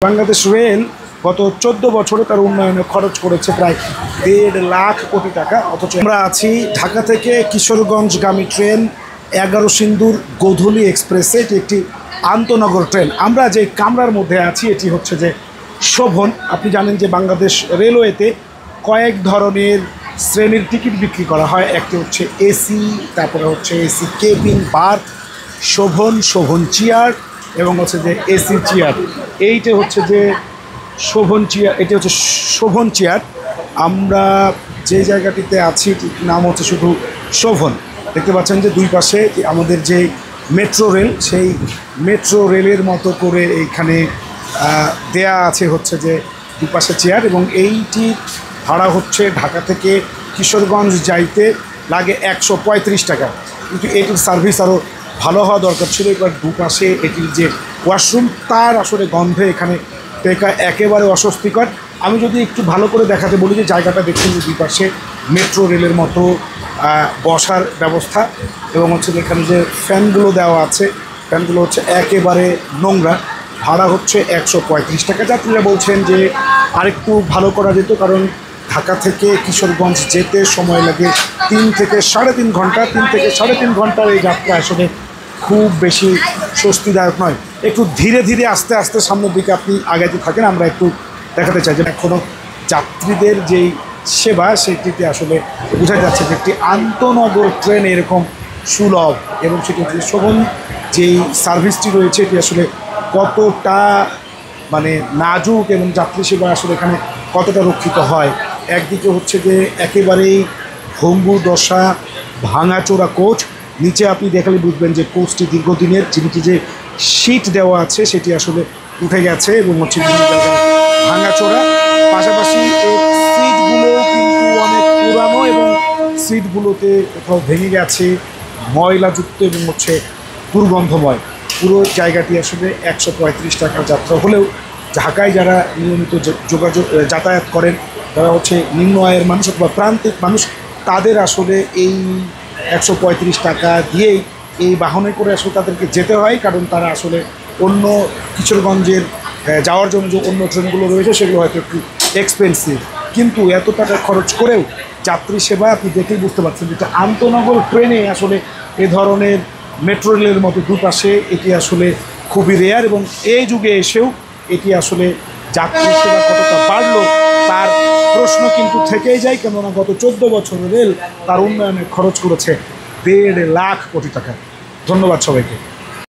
Bangladesh rail গত 14 বছরে তার উন্নয়নে খরচ করেছে প্রায় 1.5 লাখ কোটি টাকা। অথচ আমরা আছি ঢাকা থেকে কিশোরগঞ্জগামী ট্রেন 11 সিন্দুর গোধূলি এক্সপ্রেসে। এটি একটি আন্তনগর ট্রেন। আমরা যে কামরার মধ্যে আছি এটি হচ্ছে যে শোভন। আপনি জানেন যে বাংলাদেশ রেলওয়েতে কয়েক ধরনের শ্রেণীর টিকিট বিক্রি করা হয়। একটি হচ্ছে এসি, তারপরে হচ্ছে এসি কেবিন বার্থ, শোভন, শোভন চেয়ার এবং হচ্ছে যে এসি চেয়ার। এইটা হচ্ছে যে শোভন চেয়ার, এটি হচ্ছে শোভন চেয়ার। আমরা যে জায়গাটিতে আছি নাম হচ্ছে শুধু শোভন। দেখতে পাচ্ছেন যে দুই পাশে আমাদের যে মেট্রো রেল, সেই মেট্রো রেলের মতো করে এইখানে দেয়া আছে হচ্ছে যে দুই পাশে চেয়ার। এবং এইটি ভাড়া হচ্ছে ঢাকা থেকে কিশোরগঞ্জ যাইতে লাগে 135 টাকা। কিন্তু এটির সার্ভিস আরও ভালো হওয়া দরকার ছিল। এবার দুপাশে এটির যে ওয়াশরুম তার আসলে গন্ধে এখানে টেকা একেবারে অস্বস্তিকর। আমি যদি একটু ভালো করে দেখাতে বলি যে জায়গাটা দেখছেন যে দুই পাশে মেট্রো রেলের মতো বসার ব্যবস্থা এবং হচ্ছে এখানে যে ফ্যানগুলো দেওয়া আছে, ফ্যানগুলো হচ্ছে একেবারে নোংরা। ভাড়া হচ্ছে 135 টাকা। যাত্রীরা বলছেন যে আরেকটু ভালো করা যেত, কারণ ঢাকা থেকে কিশোরগঞ্জ যেতে সময় লাগে 3 থেকে 3.5 ঘন্টা। 3 থেকে 3.5 ঘন্টার এই যাত্রা আসলে খুব বেশি স্বস্তিদায়ক নয়। একটু ধীরে ধীরে আস্তে আস্তে সামনের দিকে আপনি আগাইতে থাকেন। আমরা একটু দেখাতে চাই যে এখনও যাত্রীদের যেই সেবা সেটিতে আসলে বোঝা যাচ্ছে যে একটি আন্তনগর ট্রেন এরকম সুলভ এবং সেটি হচ্ছে শোভন যেই সার্ভিসটি রয়েছে এটি আসলে কতটা মানে নাজুক এবং যাত্রী সেবা আসলে এখানে কতটা রক্ষিত হয়। একদিকে হচ্ছে যে একেবারেই ভঙ্গুর দশা, ভাঙাচোরা কোচ। নিচে আপনি দেখালে বুঝবেন যে কোচটি দীর্ঘদিনের, যেটি যে সিট দেওয়া আছে সেটি আসলে উঠে গেছে এবং হচ্ছে বিভিন্ন জায়গায় ভাঙাচোরা। পাশাপাশি এই সিটগুলো কিন্তু অনেক পুরানো এবং সিটগুলোতে কোথাও ভেঙে গেছে, ময়লাযুক্ত এবং হচ্ছে দুর্গন্ধময়। পুরো জায়গাটি আসলে 135 টাকার যাত্রা হলেও ঢাকায় যারা নিয়মিত যাতায়াত করেন, যারা হচ্ছে নিম্ন আয়ের মানুষ অথবা প্রান্তিক মানুষ, তাদের আসলে এই 135 টাকা দিয়েই এই বাহনে করে আসলে তাদেরকে যেতে হয়। কারণ তারা আসলে অন্য কিশোরগঞ্জের যাওয়ার জন্য যে অন্য ট্রেনগুলো রয়েছে সেগুলো হয়তো একটু এক্সপেন্সিভ। কিন্তু এত টাকা খরচ করেও যাত্রী সেবা আপনি দেখেই বুঝতে পারছেন যেটা আন্তনগর ট্রেনে আসলে এ ধরনের মেট্রো রেলের মতো দুপাশে এটি আসলে খুবই রেয়ার। এবং এই যুগে এসেও এটি আসলে যাত্রী সেবা কতটা বাড়লো তার প্রশ্ন কিন্তু থেকেই যায়। কেননা গত 14 বছর রেল তার উন্নয়নে খরচ করেছে 1.5 লাখ কোটি টাকা। ধন্যবাদ সবাইকে।